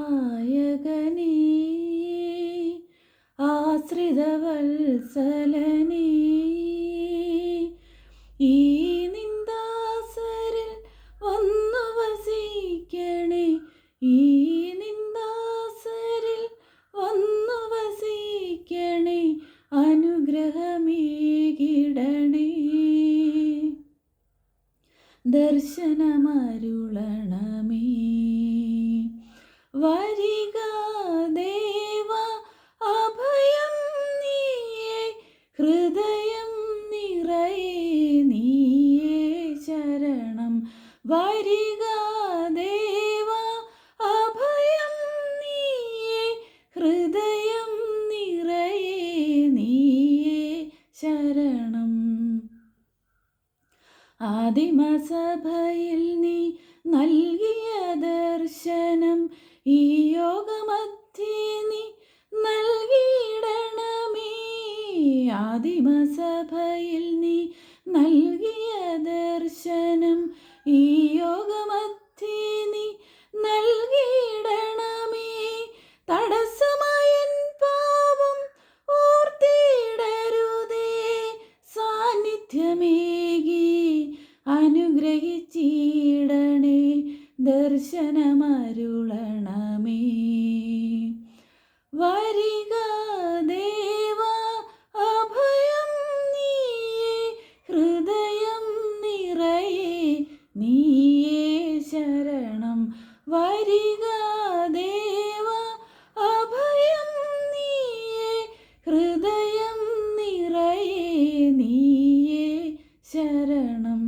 അനുഗ്രഹദായകനേ ആശ്രിതവത്സലനേ ഈ നിന്ദാസരിൽ വന്നു വസിക്കണേ ഈ നിന്ദാസരിൽ വന്നു വസിക്കണേ അനുഗ്രഹമേകിടണേ ദർശനമരുളണമേ വരിക ദേവ അഭയം നീയേ ഹൃദയം നിറയെ നീയേ ശരണം വരിക ദേവ അഭയം നീയേ ഹൃദയം നിറയെ നീയേ ശരണം ആദിമസഭയിൽ നീ നൽകിയ ദർശനം ഈ യോഗമധ്യേ നീ നൽകിയിടണമേ ആദിമസഭയിൽ നീ നൽകിയ ദർശനം ഈ യോഗമധ്യേ നീ നൽകിയിടണമേ തടസ്സമായൻ പാപം ഓർത്തിടരുതേ സാന്നിധ്യമേകി അനുഗ്രഹിച്ചിടണേ ദർശനമരുളണമേ വരിക ദേവ അഭയം നീയേ ഹൃദയം നിറയെ നീയേ ശരണം വരിക ദേവ അഭയം നീയേ ഹൃദയം നിറയെ നീയേ ശരണം